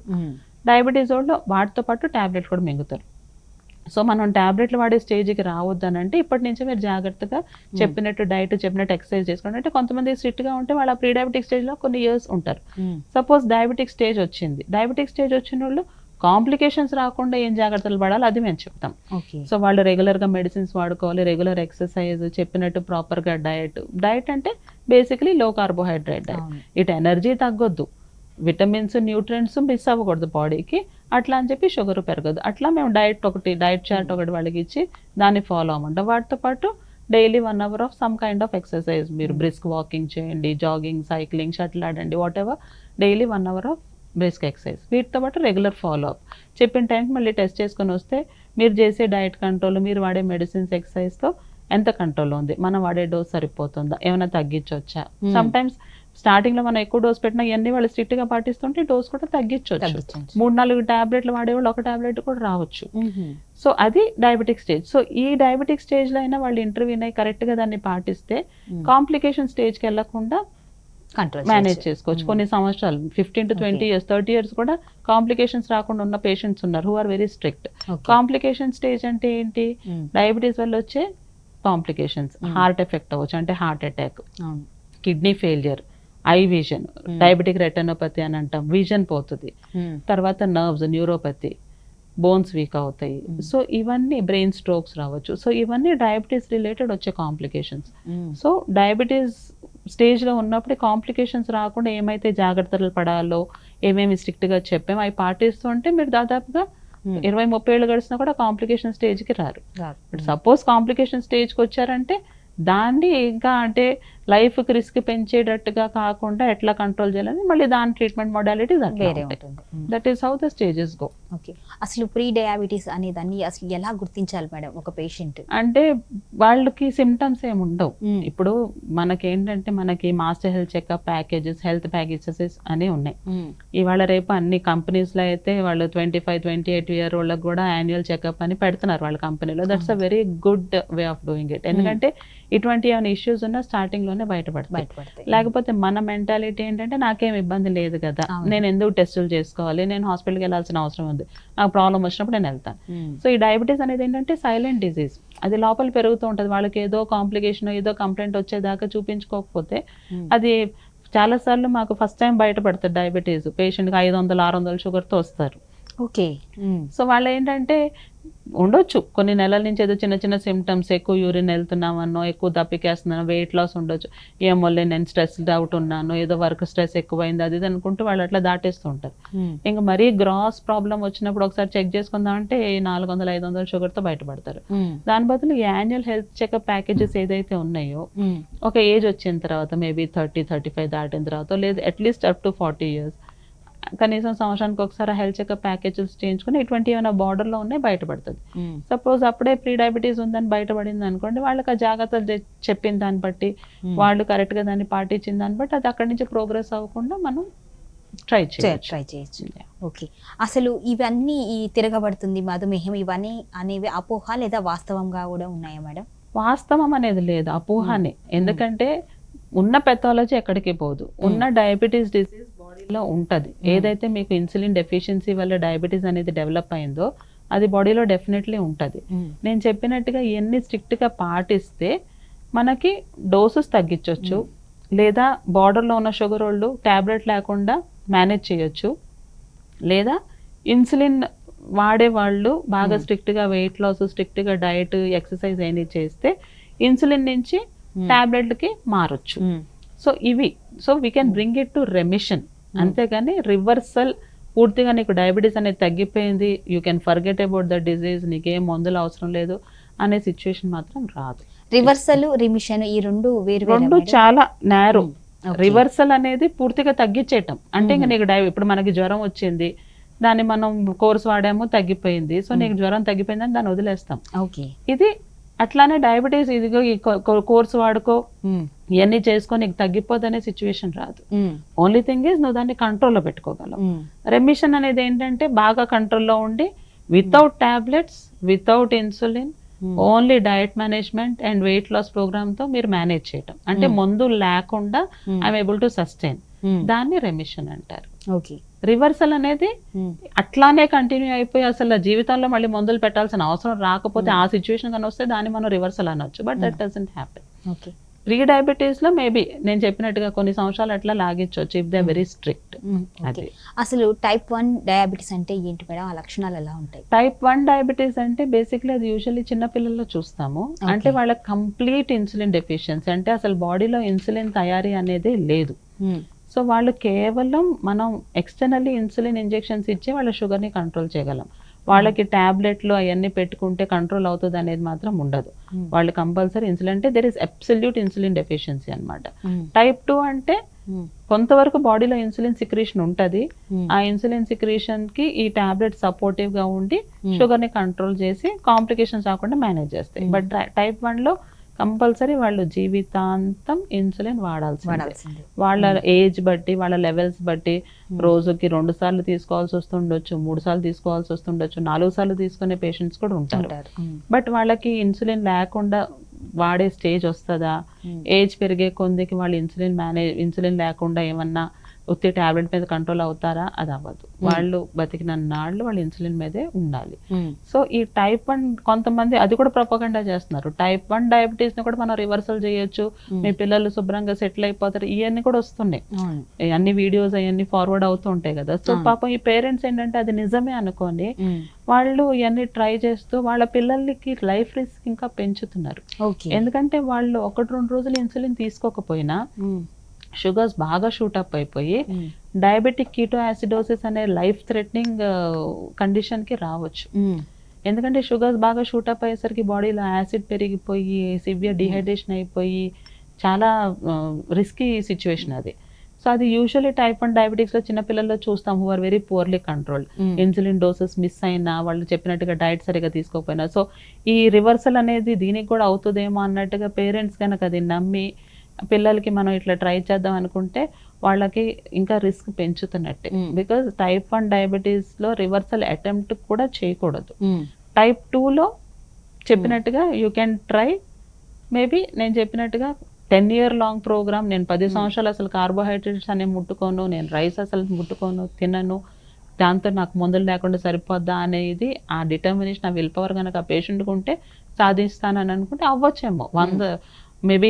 డయాబెటీస్ వాళ్ళు వాటితో పాటు టాబ్లెట్ కూడా మింగుతారు. సో మనం టాబ్లెట్లు వాడే స్టేజ్కి రావద్దనంటే ఇప్పటి నుంచే మీరు జాగ్రత్తగా చెప్పినట్టు డైట్, చెప్పినట్టు ఎక్సర్సైజ్ చేసుకోండి. అంటే కొంతమంది స్ట్రిక్ట్గా ఉంటే వాళ్ళ ప్రీ డయాబెటిక్ స్టేజ్లో కొన్ని ఇయర్స్ ఉంటారు. సపోజ్ డయాబెటిక్ స్టేజ్ వచ్చింది, డయాబెటిక్ స్టేజ్ వచ్చిన వాళ్ళు కాంప్లికేషన్స్ రాకుండా ఏం జాగ్రత్తలు పడాలో అది మేము చెప్తాం. సో వాళ్ళు రెగ్యులర్గా మెడిసిన్స్ వాడుకోవాలి, రెగ్యులర్ ఎక్సర్సైజ్, చెప్పినట్టు ప్రాపర్గా డయట్ అంటే బేసికలీ లో కార్బోహైడ్రేట్ డయట్. ఇటు ఎనర్జీ తగ్గొద్దు, విటమిన్స్ న్యూట్రియంట్స్ మిస్ అవ్వకూడదు బాడీకి, అట్లా అని చెప్పి షుగర్ పెరగదు. అట్లా మేము డైట్ చార్ట్ ఒకటి వాళ్ళకి ఇచ్చి దాన్ని ఫాలో అవ్వమంటాం. వాటితో పాటు daily 1 hour of some kind of exercise, మీరు బ్రిస్క్ వాకింగ్ చేయండి, జాగింగ్, సైక్లింగ్, షటిల్ ఆడండి, what ever, daily 1 hour of brisk exercise. వీటితో పాటు రెగ్యులర్ ఫాలో అప్, చెప్పిన టైంకి మళ్ళీ టెస్ట్ చేసుకొని వస్తే మీరు చేసే డైట్ కంట్రోల్, మీరు వాడే మెడిసిన్స్, ఎక్సర్సైజ్తో ఎంత కంట్రోల్లో ఉంది, మనం వాడే డోస్ సరిపోతుందా, ఏమైనా తగ్గించవచ్చా. సమ్ టైమ్స్ స్టార్టింగ్ లో మనం ఎక్కువ డోస్ పెట్టినా ఇవన్నీ వాళ్ళు స్ట్రిక్ట్ గా పాటిస్తుంటే డోస్ కూడా తగ్గించవచ్చు. 3-4 టాబ్లెట్లు వాడేవాళ్ళు 1 టాబ్లెట్ కూడా రావచ్చు. సో అది డయాబెటిక్ స్టేజ్. సో ఈ డయాబెటిక్ స్టేజ్ లో అయినా వాళ్ళు ఇంటర్వ్యూన్ అయ్యి కరెక్ట్ గా దాన్ని పాటిస్తే కాంప్లికేషన్ స్టేజ్ కి వెళ్లకుండా మేనేజ్ చేసుకోవచ్చు. కొన్ని సంవత్సరాలు 15 to 20 years, 30 years కూడా కాంప్లికేషన్స్ రాకుండా ఉన్న పేషెంట్స్ ఉన్నారు who are very strict. Complication stage అంటే ఏంటి? డయాబెటీస్ వల్ల వచ్చే కాంప్లికేషన్స్, హార్ట్ ఎఫెక్ట్ అవ్వచ్చు, అంటే heart attack, kidney failure, eye vision, diabetic retinopathy అని అంటాం, విజన్ పోతుంది. తర్వాత నర్వ్స్, న్యూరోపతి, బోన్స్ వీక్ అవుతాయి. సో ఇవన్నీ బ్రెయిన్ స్ట్రోక్స్ రావచ్చు. సో ఇవన్నీ డయాబెటీస్ రిలేటెడ్ వచ్చే కాంప్లికేషన్స్. సో డయాబెటీస్ స్టేజ్లో ఉన్నప్పుడు కాంప్లికేషన్స్ రాకుండా ఏమైతే జాగ్రత్తలు పడాలో, ఏమేమి స్ట్రిక్ట్గా చెప్పామో అవి పాటిస్తుంటే మీరు దాదాపుగా 20-30 ఏళ్ళు గడిచినా కూడా కాంప్లికేషన్ స్టేజ్కి రారు. సపోజ్ కాంప్లికేషన్ స్టేజ్కి వచ్చారంటే దాన్ని ఇంకా అంటే లైఫ్కి రిస్క్ పెంచేటట్టుగా కాకుండా ఎట్లా కంట్రోల్ చేయాలని మళ్ళీ దాని ట్రీట్మెంట్ మొడాలిటీస్ వేరే ఉంటుంది. That is how the stages go. Okay, అసలు ప్రీ డయాబెటీస్ అనే దాన్ని అసలు ఎలా గుర్తించాలి మేడం ఒక పేషెంట్? అంటే వాళ్ళకి సిమ్టమ్స్ ఏమి ఉండవు. ఇప్పుడు మనకేంటంటే మనకి master health checkup packages, health packages అని ఉన్నాయి. ఇవాళ రేపు అన్ని కంపెనీస్లో అయితే వాళ్ళు 25-28 year వాళ్ళకి కూడా యాన్యువల్ చెకప్ అని పెడుతున్నారు వాళ్ళ కంపెనీలో. That's a very good way of doing it. ఎందుకంటే ఇటువంటి ఏమైనా ఇష్యూస్ ఉన్నా స్టార్టింగ్ లోనే బయటపడతాయి. లేకపోతే మన మెంటాలిటీ ఏంటంటే నాకేం ఇబ్బంది లేదు కదా, నేను ఎందుకు టెస్టులు చేసుకోవాలి, నేను హాస్పిటల్కి వెళ్ళాల్సిన అవసరం ఉంది, నాకు ప్రాబ్లం వచ్చినప్పుడు నేను వెళ్తాను. సో ఈ డయాబెటీస్ అనేది ఏంటంటే సైలెంట్ డిజీజ్, అది లోపల పెరుగుతూ ఉంటుంది. వాళ్ళకి ఏదో కాంప్లికేషన్, ఏదో కంప్లైంట్ వచ్చేదాకా చూపించుకోకపోతే అది చాలా సార్లు మాకు ఫస్ట్ టైం బయటపడతారు డయాబెటీస్. పేషెంట్కి 500-600 షుగర్తో వస్తారు. ఓకే, సో వాళ్ళు ఏంటంటే ఉండొచ్చు కొన్ని నెలల నుంచి ఏదో చిన్న చిన్న సిమ్టమ్స్, ఎక్కువ యూరిన్ వెళ్తున్నామన్నో, ఎక్కువ దప్పికేస్తున్నానో, వెయిట్ లాస్ ఉండొచ్చు, ఏమోలే నేను స్ట్రెస్ అవుట్ ఉన్నాను, ఏదో వర్క్ స్ట్రెస్ ఎక్కువైంది అది ఇది అనుకుంటూ వాళ్ళు అట్లా దాటేస్తూ ఉంటారు. ఇంకా మరీ గ్రాస్ ప్రాబ్లం వచ్చినప్పుడు ఒకసారి చెక్ చేసుకుందామంటే 400-500 షుగర్తో బయటపడతారు. దాని బదులు యాన్యువల్ హెల్త్ చెకప్ ప్యాకేజెస్ ఏదైతే ఉన్నాయో ఒక ఏజ్ వచ్చిన తర్వాత మేబీ 30-35 దాటిన తర్వాత, లేదు అట్లీస్ట్ అప్ టు 40 years కనీసం సంవత్సరానికి ఒకసారి హెల్త్ చెకప్ ప్యాకేజెస్ చేయించుకుని ఇటువంటి ఏమైనా బార్డర్లో ఉన్నాయి బయటపడుతుంది. సపోజ్ అప్పుడే ప్రీ డయాబెటీస్ ఉందని బయటపడింది అనుకోండి, వాళ్ళకి ఆ జాగ్రత్తలు చెప్పిన దాన్ని బట్టి, వాళ్ళు కరెక్ట్గా దాన్ని పాటించిన దాన్ని బట్టి అది అక్కడి నుంచి ప్రోగ్రెస్ అవ్వకుండా మనం ట్రై చేయొచ్చు. ఓకే, అసలు ఇవన్నీ ఈ తిరగబడుతుంది మధుమేహం ఇవన్నీ అనేవి అపోహ లేదా వాస్తవంగా కూడా ఉన్నాయా మేడం? వాస్తవం అనేది లేదు, అపోహనే. ఎందుకంటే ఉన్న పెథాలజీ ఎక్కడికి పోదు, ఉన్న డయాబెటీస్ డిసీజ్ బాడీలో ఉంటుంది. ఏదైతే మీకు ఇన్సులిన్ డెఫిషియన్సీ వల్ల డయాబెటీస్ అనేది డెవలప్ అయిందో అది బాడీలో డెఫినెట్లీ ఉంటుంది. నేను చెప్పినట్టుగా ఇవన్నీ స్ట్రిక్ట్గా పాటిస్తే మనకి డోసెస్ తగ్గించవచ్చు, లేదా బార్డర్లో ఉన్న షుగర్ వాళ్ళు ట్యాబ్లెట్ లేకుండా మేనేజ్ చేయొచ్చు, లేదా ఇన్సులిన్ వాడే వాళ్ళు బాగా స్ట్రిక్ట్గా వెయిట్ లాస్, స్ట్రిక్ట్గా డయట్, ఎక్సర్సైజ్ అయినా చేస్తే ఇన్సులిన్ నుంచి ట్యాబ్లెట్కి మారొచ్చు. సో ఇవి, so we can bring it to remission. అంతేగాని రివర్సల్ పూర్తిగా నీకు డయాబెటీస్ అనేది తగ్గిపోయింది, you can forget about the disease, నీకేం మందులు అవసరం లేదు అనే సిచ్యువేషన్ మాత్రం రాదు. రివర్సల్, రిమిషన్ ఈ రెండు వేరు రెండు చాలా నేరో. రివర్సల్ అనేది పూర్తిగా తగ్గించేయటం అంటే ఇంకా నీకు ఇప్పుడు మనకి జ్వరం వచ్చింది, దాన్ని మనం కోర్స్ వాడాము, తగ్గిపోయింది, సో నీకు జ్వరం తగ్గిపోయిందని దాన్ని వదిలేస్తాం. ఇది అట్లానే డయాబెటీస్ ఇదిగో ఈ కోర్సు వాడుకో, ఇవన్నీ చేసుకో, నీకు తగ్గిపోదనే సిచ్యువేషన్ రాదు. ఓన్లీ థింగ్ ఈజ్ నువ్వు దాన్ని కంట్రోల్లో పెట్టుకోగలవు. రెమిషన్ అనేది ఏంటంటే బాగా కంట్రోల్లో ఉండి without tablets, without insulin, only diet management and weight loss programme తో మీరు మేనేజ్ చేయటం, అంటే మందులు లేకుండా ఐఎమ్ ఏబుల్ టు సస్టైన్, దాన్ని రెమిషన్ అంటారు. రివర్సల్ అనేది అట్లానే కంటిన్యూ అయిపోయి అసలు జీవితంలో మళ్ళీ మందులు పెట్టాల్సిన అవసరం రాకపోతే ఆ సిచ్యువేషన్ కానీ వస్తే దాన్ని మనం రివర్సల్ అనొచ్చు. But that doesn't happen. Pre diabetes లో మేబీ నేను చెప్పినట్టుగా కొన్ని సంవత్సరాలు అట్లా లాగించవచ్చు ఇఫ్ దే వెరీ స్ట్రిక్ట్. అసలు టైప్ 1 డయాబెటీస్ అంటే ఏంటి మేడం, ఆ లక్షణాలు ఎలా ఉంటాయి? టైప్ 1 డయాబెటీస్ అంటే బేసిక్లీ అది యూజువల్లీ చిన్న పిల్లల్లో చూస్తాము. అంటే వాళ్ళ కంప్లీట్ ఇన్సులిన్ డెఫిషియన్సీ, అంటే అసలు బాడీలో ఇన్సులిన్ తయారీ అనేది లేదు. సో వాళ్ళు కేవలం మనం ఎక్స్టర్నల్లీ ఇన్సులిన్ ఇంజెక్షన్స్ ఇచ్చి వాళ్ళ షుగర్ని కంట్రోల్ చేయగలం. వాళ్ళకి ట్యాబ్లెట్లు అవన్నీ పెట్టుకుంటే కంట్రోల్ అవుతుంది అనేది మాత్రం ఉండదు. వాళ్ళు కంపల్సరీ ఇన్సులిన్, అంటే there is absolute insulin deficiency అనమాట. టైప్ 2 అంటే కొంతవరకు బాడీలో ఇన్సులిన్ సిక్రీషన్ ఉంటుంది, ఆ ఇన్సులిన్ సిక్రీషన్ కి ఈ టాబ్లెట్ సపోర్టివ్ గా ఉండి షుగర్ ని కంట్రోల్ చేసి కాంప్లికేషన్స్ రాకుండా మేనేజ్ చేస్తాయి. బట్ టైప్ 1 లో కంపల్సరీ వాళ్ళు జీవితాంతం ఇన్సులిన్ వాడాల్సిందే. వాళ్ళ ఏజ్ బట్టి, వాళ్ళ లెవెల్స్ బట్టి రోజుకి 2 సార్లు తీసుకోవాల్సి వస్తుండొచ్చు, 3 సార్లు తీసుకోవాల్సి వస్తుండొచ్చు, 4 సార్లు తీసుకునే పేషెంట్స్ కూడా ఉంటారు. బట్ వాళ్ళకి ఇన్సులిన్ లేకుండా వాడే స్టేజ్ వస్తుందా, ఏజ్ పెరిగే కొందికి వాళ్ళు ఇన్సులిన్ లేకుండా ఏమన్నా ఉత్తి టాబ్లెట్ మీద కంట్రోల్ అవుతారా? అది అవ్వదు. వాళ్ళు బతికిన నాళ్ళు వాళ్ళు ఇన్సులిన్ మీదే ఉండాలి. సో ఈ టైప్ 1 కొంతమంది అది కూడా ప్రొపగండా చేస్తున్నారు, టైప్ 1 డయాబెటీస్ ని కూడా మనం రివర్సల్ చేయొచ్చు, మీ పిల్లలు శుభ్రంగా సెటిల్ అయిపోతారు, ఇవన్నీ కూడా వస్తున్నాయి. అన్ని వీడియోస్ అవన్నీ ఫార్వర్డ్ అవుతూ ఉంటాయి కదా. సో పాపం ఈ పేరెంట్స్ ఏంటంటే అది నిజమే అనుకోని వాళ్ళు ఇవన్నీ ట్రై చేస్తూ వాళ్ళ పిల్లలకి లైఫ్ రిస్క్ ఇంకా పెంచుతున్నారు. ఎందుకంటే వాళ్ళు 1-2 రోజులు ఇన్సులిన్ తీసుకోకపోయినా షుగర్స్ బాగా షూటప్ అయిపోయి డయాబెటిక్ కీటో యాసిడోసిస్ అనే లైఫ్ థ్రెటనింగ్ కండిషన్ కి రావచ్చు. ఎందుకంటే షుగర్స్ బాగా షూటప్ అయ్యేసరికి బాడీలో యాసిడ్ పెరిగిపోయి సివియర్ డిహైడ్రేషన్ అయిపోయి చాలా రిస్కీ సిచ్యువేషన్ అది. సో అది యూజువల్లీ టైప్ 1 డయాబెటిక్స్ లో చిన్నపిల్లల్లో చూస్తాం, who are very poorly controlled, insulin doses miss అయినా, వాళ్ళు చెప్పినట్టుగా డైట్ సరిగా తీసుకోకపోయినా. సో ఈ రివర్సల్ అనేది దీనికి కూడా అవుతుందేమో అన్నట్టుగా పేరెంట్స్ కనుక అది నమ్మి పిల్లలకి మనం ఇట్లా ట్రై చేద్దాం అనుకుంటే వాళ్ళకి ఇంకా రిస్క్ పెంచుతున్నట్టే. బికాజ్ టైప్ 1 డయాబెటీస్ లో రివర్సల్ అటెంప్ట్ కూడా చేయకూడదు. టైప్ 2 లో చెప్పినట్టుగా యూ కెన్ ట్రై, మేబీ నేను చెప్పినట్టుగా 10 year లాంగ్ ప్రోగ్రామ్, నేను 10 సంవత్సరాలు అసలు కార్బోహైడ్రేట్స్ అనే ముట్టుకోను, నేను రైస్ అసలు ముట్టుకోను, తినను, దాంతో నాకు మందులు లేకుండా సరిపోద్దా అనేది ఆ డిటర్మినేషన్, ఆ విల్ పవర్ కనుక ఆ పేషెంట్కి ఉంటే సాధిస్తానని అనుకుంటే అవ్వచ్చేమో. 100 మేబీ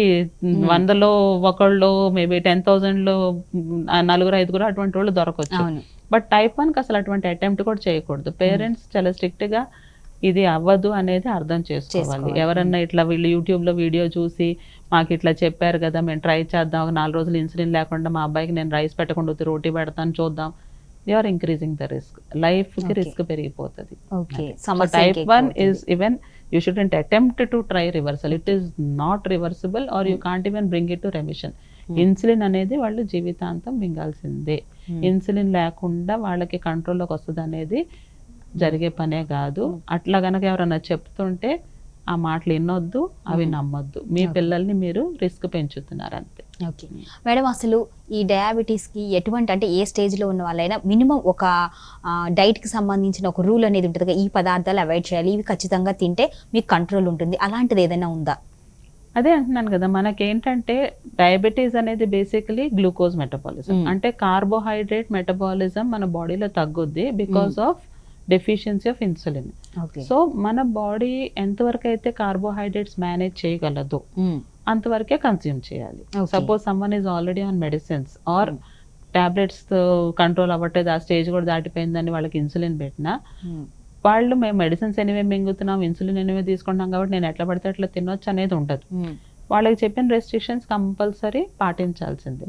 100లో ఒకళ్ళు, మేబీ 10,000లో 4-5 అటువంటి వాళ్ళు దొరకవచ్చు. బట్ టైప్ 1కి అసలు అటువంటి అటెంప్ట్ కూడా చేయకూడదు. పేరెంట్స్ చాలా స్ట్రిక్ట్ గా ఇది అవ్వదు అనేది అర్థం చేసుకోవాలి. ఎవరన్నా ఇట్లా వీళ్ళు యూట్యూబ్లో వీడియో చూసి మాకు ఇట్లా చెప్పారు కదా, మేము ట్రై చేద్దాం, ఒక 4 రోజులు ఇన్సులిన్ లేకుండా మా అబ్బాయికి నేను రైస్ పెట్టకుండా రోటీ పెడతాను చూద్దాం, they are increasing the risk, లైఫ్కి రిస్క్ పెరిగిపోతుంది. Type 1 is even you shouldn't attempt to try reversal. It is not reversible or you can't even bring it to remission. Insulin అనేది వాళ్ళు జీవితాంతం మింగాల్సిందే. ఇన్సులిన్ లేకుండా వాళ్ళకి కంట్రోల్లోకి వస్తుంది అనేది జరిగే పనే కాదు. అట్లా కనుక ఎవరన్నా చెప్తుంటే ఆ మాటలు వినొద్దు, అవి నమ్మొద్దు. మీ పిల్లల్ని మీరు రిస్క్ పెంచుతున్నారు అంతే. ఓకే మేడం, అసలు ఈ డయాబెటీస్కి ఎటువంటి, అంటే ఏ స్టేజ్లో ఉన్న వాళ్ళైనా మినిమం ఒక డైట్కి సంబంధించిన ఒక రూల్ అనేది ఉంటుంది, ఈ పదార్థాలు అవాయిడ్ చేయాలి, ఇవి ఖచ్చితంగా తింటే మీకు కంట్రోల్ ఉంటుంది, అలాంటిది ఏదైనా ఉందా? అదే అంటున్నాను కదా, మనకేంటంటే డయాబెటీస్ అనేది బేసికలీ గ్లూకోజ్ మెటబాలిజం, అంటే కార్బోహైడ్రేట్ మెటబాలిజం మన బాడీలో తగ్గుద్ది because of deficiency of insulin. Okay. So మన బాడీ ఎంతవరకు అయితే కార్బోహైడ్రేట్స్ మేనేజ్ చేయగలదు అంతవరకే కన్స్యూమ్ చేయాలి. Okay. Suppose someone is already on medicines or tablets control అవ్వట్లేదు, ఆ స్టేజ్ కూడా దాటిపోయిందని వాళ్ళకి ఇన్సులిన్ పెట్టినా వాళ్ళు మేము మెడిసిన్స్ ఎనివే మింగుతున్నాం, ఇన్సులిన్ ఎనివే తీసుకుంటాం కాబట్టి నేను ఎట్లా పడితే అట్లా తినొచ్చు అనేది ఉండదు. వాళ్ళకి చెప్పిన రెస్ట్రిక్షన్స్ కంపల్సరీ పాటించాల్సిందే.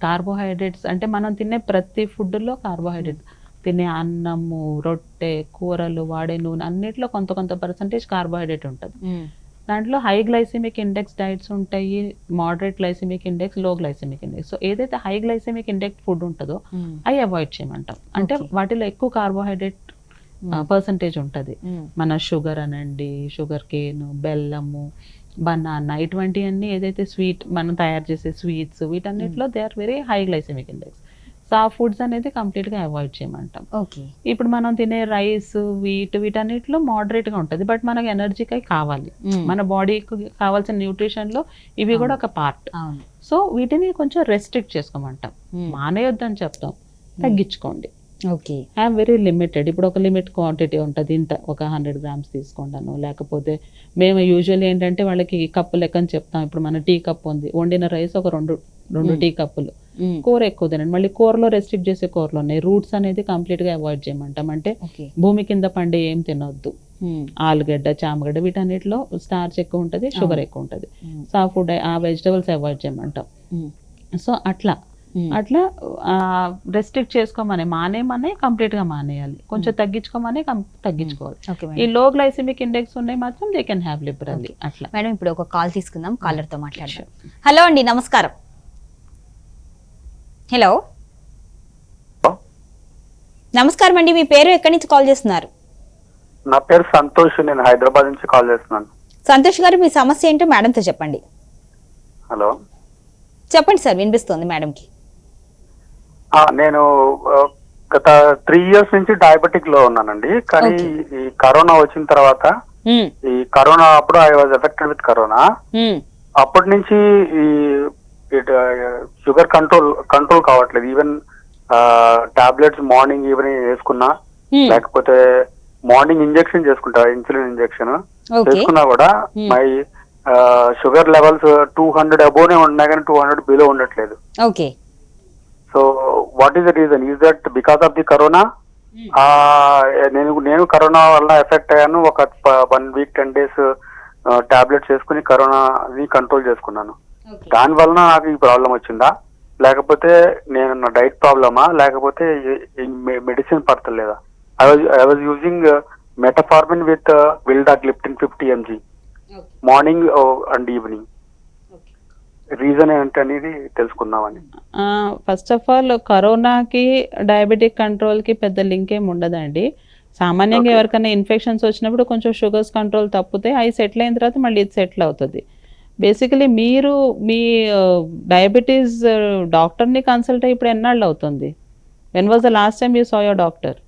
కార్బోహైడ్రేట్స్ అంటే మనం తినే ప్రతి ఫుడ్లో కార్బోహైడ్రేట్స్, తినే అన్నము, రొట్టె, కూరలు, వాడే నూనె అన్నిట్లో కొంత కొంత పర్సంటేజ్ కార్బోహైడ్రేట్ ఉంటుంది. దాంట్లో హై గ్లైసెమిక్ ఇండెక్స్ డైట్స్ ఉంటాయి, మోడరేట్ గ్లైసెమిక్ ఇండెక్స్, లో గ్లైసెమిక్ ఇండెక్స్. సో ఏదైతే హై గ్లైసెమిక్ ఇండెక్స్ ఫుడ్ ఉంటుందో అవి అవాయిడ్ చేయమంటాం. అంటే వాటిలో ఎక్కువ కార్బోహైడ్రేట్ పర్సంటేజ్ ఉంటుంది. మన షుగర్ అనండి, షుగర్ కేన్, బెల్లము, బనానా, ఇటువంటివన్నీ ఏదైతే స్వీట్ మనం తయారు చేసే స్వీట్స్ వీటన్నిటిలో they are very high glycaemic index. So ఆ ఫుడ్స్ అనేది కంప్లీట్గా అవాయిడ్ చేయమంటాం. ఓకే. ఇప్పుడు మనం తినే రైస్, వీటన్నిటిలో మోడరేట్గా ఉంటుంది, బట్ మనకు ఎనర్జీకి కావాలి, మన బాడీకి కావాల్సిన న్యూట్రిషన్లో ఇవి కూడా ఒక పార్ట్. సో వీటిని కొంచెం రెస్ట్రిక్ట్ చేసుకోమంటాం, మానేయొద్దని చెప్తాం, తగ్గించుకోండి. ఓకే. Have very limited. ఇప్పుడు ఒక లిమిట్ క్వాంటిటీ ఉంటుంది, ఇంత ఒక 100 grams తీసుకుంటాను. లేకపోతే మేము యూజువల్లీ ఏంటంటే వాళ్ళకి కప్పు లెక్కని చెప్తాం. ఇప్పుడు మన టీ కప్ ఉంది, వండిన రైస్ ఒక రెండు టీ కప్పులు, కూర ఎక్కువ తినండి. మళ్ళీ కూరలో రెస్ట్రిక్ట్ చేసే కూరలు ఉన్నాయి. రూట్స్ అనేది కంప్లీట్గా అవాయిడ్ చేయమంటాం. అంటే భూమి కింద పండే ఏం తినొద్దు, ఆలుగడ్డ, చామగడ్డ వీటన్నిటిలో స్టార్చ్ ఎక్కువ ఉంటుంది, షుగర్ ఎక్కువ ఉంటుంది. సో ఆ ఫుడ్, ఆ వెజిటబుల్స్ అవాయిడ్ చేయమంటాం. సో అట్లా రెస్ట్రిక్ట్ చేసుకోమని, మానేమని కంప్లీట్గా మానేయాలి, కొంచెం తగ్గించుకోమని తగ్గించుకోవాలి. ఈ లో గ్లైసెమిక్ ఇండెక్స్ ఉన్నాయి మాత్రం దే కెన్ హ్యావ్ లిబరల్లీ. అట్లా. మేడం ఇప్పుడు ఒక కాల్ తీసుకుందాం, కాలర్తో మాట్లాడదాం. హలో అండి, నమస్కారం. హలో, నమస్కారం అండి, మీ పేరు, ఎక్కడి నుంచి కాల్ చేస్తున్నారు? నా పేరు సంతోష్, నేను హైదరాబాద్ నుంచి కాల్ చేస్తున్నాను. సంతోష్ గారు, మీ సమస్య ఏంటో మేడంతో చెప్పండి. హలో, చెప్పండి సార్, వినిపిస్తుంది మేడంకి. నేను గత 3 years నుంచి డయాబెటిక్ లో ఉన్నానండి. కానీ ఈ కరోనా వచ్చిన తర్వాత, ఈ కరోనా అప్పుడు I was affected with corona. అప్పటి నుంచి ఈ షుగర్ కంట్రోల్ కావట్లేదు. ఈవెన్ టాబ్లెట్స్ మార్నింగ్ ఈవినింగ్ వేసుకున్నా, లేకపోతే మార్నింగ్ ఇంజెక్షన్ చేసుకుంటా, ఇన్సులిన్ ఇంజెక్షన్ చేసుకున్నా కూడా మై షుగర్ లెవెల్స్ 200 అబోనే ఉన్నాయి, కానీ 200 బిలో ఉండట్లేదు. Okay. So what is the reason? Is that because of the corona? నేను కరోనా వల్ల ఎఫెక్ట్ అయ్యాను. ఒక 1 week 10 days టాబ్లెట్స్ వేసుకుని కరోనాని కంట్రోల్ చేసుకున్నాను. దాని వలన నాకు ఈ ప్రాబ్లం వచ్చిందా, లేకపోతే నేను నా డైట్ ప్రాబ్లమా, లేకపోతే మెడిసిన్ పడతలేదా? I was using metformin with vildagliptin 50 mg morning and evening. Reason ఏంటనేది తెలుసుకుందామని. ఫస్ట్ ఆఫ్ ఆల్, కరోనాకి డయాబెటిక్ కంట్రోల్కి పెద్ద లింక్ ఏమి ఉండదండి. సామాన్యంగా ఎవరికైనా ఇన్ఫెక్షన్స్ వచ్చినప్పుడు కొంచెం షుగర్స్ కంట్రోల్ తప్పితే అవి సెటిల్ అయిన తర్వాత మళ్ళీ ఇది సెటిల్ అవుతుంది. బేసికలీ మీరు మీ డయాబెటీస్ డాక్టర్ని కన్సల్ట్ అయ్యి ఇప్పుడు ఎన్నాళ్ళు అవుతుంది? When was the last time you saw your doctor?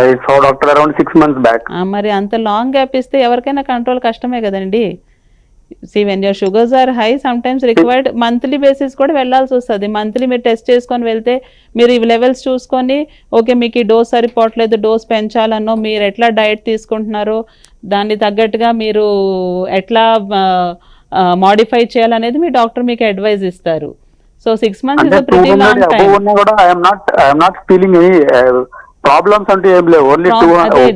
I saw doctor around 6 months back. మరి అంత లాంగ్ గ్యాప్ ఇస్తే ఎవరికైనా కంట్రోల్ కష్టమే కదండి. See, when your sugars are high, sometimes required monthly basis కూడా వెళ్ళాల్సి వస్తుంది. మంత్లీ మీరు టెస్ట్ చేసుకొని వెళ్తే మీరు ఈ లెవెల్స్ చూసుకొని, ఓకే మీకు ఈ డోస్ సరిపోవట్లేదు, డోస్ పెంచాలనో, మీరు ఎట్లా డైట్ తీసుకుంటున్నారో దాన్ని తగ్గట్టుగా మీరు ఎట్లా మాడిఫై చేయాలనేది మీ డాక్టర్ మీకు అడ్వైజ్ ఇస్తారు. So 6 months is a pretty long time. I am not feeling any problems అంటే ఏం లేవు. Only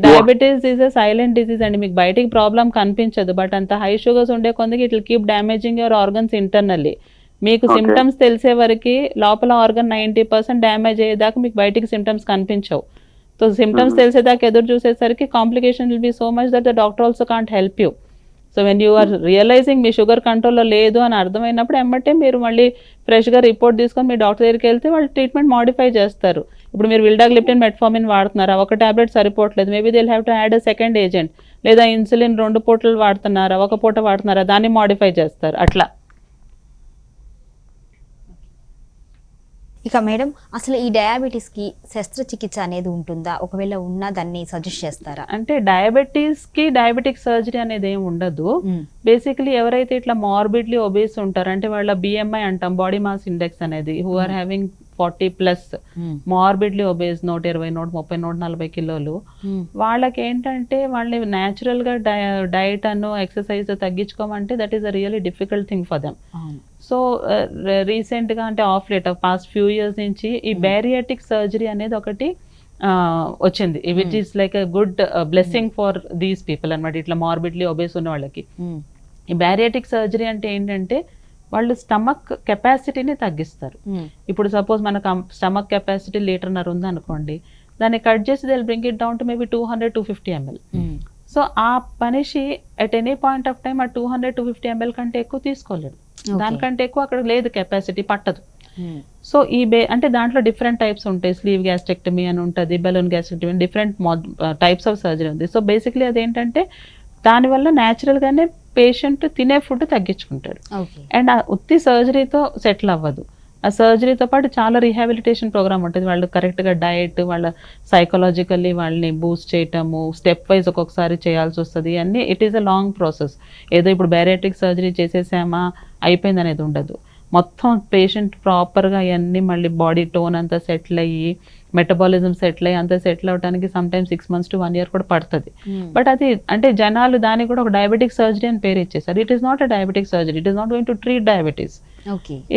diabetes is a silent disease అండి. మీకు బయటికి ప్రాబ్లం కనిపించదు, బట్ అంత హై షుగర్స్ ఉండే కొందికి it will keep damaging your organs internally. మీకు సిమ్టమ్స్ తెలిసే వరకు లోపల ఆర్గన్ 90% డ్యామేజ్ అయ్యేదాకా మీకు బయటికి సిమ్టమ్స్ కనిపించవు. సో సిమ్టమ్స్ తెలిసేదాకా ఎదురు చూసేసరికి complication will be so much that the doctor also can't help you. So when you are realizing మీ షుగర్ కంట్రోల్లో లేదు అని అర్థమైనప్పుడు ఎమ్మటే మీరు మళ్ళీ ఫ్రెష్గా రిపోర్ట్ తీసుకొని మీ డాక్టర్ దగ్గరికి వెళ్తే వాళ్ళు ట్రీట్మెంట్ మాడిఫై చేస్తారు. ఇప్పుడు మీరు విల్డాగ్లిప్టిన్, మెట్ఫార్మిన్ వాడుతున్నారా, ఒక టాబ్లెట్ సరిపోవట్లేదు, maybe they have to add a second agent. లేదా ఇన్సులిన్ 2 పూటలు వాడుతున్నారా, ఒక పూట వాడుతున్నారా, దాన్ని మాడిఫై చేస్తారు. అట్లా. ఇక మేడం, అసలు ఈ డయాబెటీస్కి శస్త్రచికిత్స అనేది ఉంటుందా? ఒకవేళ ఉన్నా దాన్ని సజెస్ట్ చేస్తారా? అంటే డయాబెటీస్కి డయాబెటిక్ సర్జరీ అనేది ఏమి ఉండదు. బేసికలీ ఎవరైతే ఇట్లా మార్బిడ్లీ ఒబేస్ ఉంటారో, అంటే వాళ్ళ BMI అంటాం, బాడీ మాస్ ఇండెక్స్ అనేది, who are having 40+ morbidly obese 120, 130, 140 కిలోలు, వాళ్ళకి ఏంటంటే వాళ్ళని న్యాచురల్గా డైట్ అను ఎక్సర్సైజ్ తగ్గించుకోమంటే that is a really difficult thing for them. So రీసెంట్గా అంటే of late past few years నుంచి ఈ బ్యారియాటిక్ సర్జరీ అనేది ఒకటి వచ్చింది, which is like a good blessing for these people అనమాట. ఇట్లా మార్బిడ్లీ ఒబేస్ ఉన్న వాళ్ళకి ఈ బ్యారియాటిక్ సర్జరీ అంటే ఏంటంటే వాళ్ళు స్టమక్ కెపాసిటీని తగ్గిస్తారు. ఇప్పుడు సపోజ్ మనకు స్టమక్ కెపాసిటీ 1.5 లీటర్ ఉంది అనుకోండి, దాన్ని కట్ చేసి they will bring it down to maybe 200-250 ml. So ఆ మనిషి at any point of time ఆ 200-250 ml కంటే ఎక్కువ తీసుకోలేడు, దానికంటే ఎక్కువ అక్కడ లేదు, కెపాసిటీ పట్టదు. సో ఈ అంటే దాంట్లో డిఫరెంట్ టైప్స్ ఉంటాయి, స్లీవ్ గ్యాస్ట్రెక్టమీ అని ఉంటుంది, balloon gastrectomy, different types of surgery ఉంది. సో బేసిక్లీ అదేంటంటే దానివల్ల న్యాచురల్గానే పేషెంట్ తినే ఫుడ్ తగ్గించుకుంటాడు. అండ్ ఆ ఉత్తి సర్జరీతో సెటిల్ అవ్వదు, ఆ సర్జరీతో పాటు చాలా రీహాబిలిటేషన్ ప్రోగ్రామ్ ఉంటుంది. వాళ్ళు కరెక్ట్గా డయట్, వాళ్ళ సైకలాజికల్లీ వాళ్ళని బూస్ట్ చేయటము, స్టెప్ వైజ్ ఒక్కొక్కసారి చేయాల్సి వస్తుంది అన్నీ. It is a long process. ఏదో ఇప్పుడు బ్యారియాట్రిక్ సర్జరీ చేసేసామా అయిపోయింది అనేది ఉండదు. మొత్తం పేషెంట్ ప్రాపర్గా అవన్నీ మళ్ళీ బాడీ టోన్ అంతా సెటిల్ అయ్యి, మెటబాలిజం సెటిల్ అయ్యి అంతా సెటిల్ అవడానికి some times 6 months to 1 year కూడా పడుతుంది. బట్ అది అంటే జనాలు దానికి కూడా ఒక డయాబెటిక్ సర్జరీ అని పేరు ఇచ్చేసారు. It is not a diabetic surgery, it is not going to treat diabetes,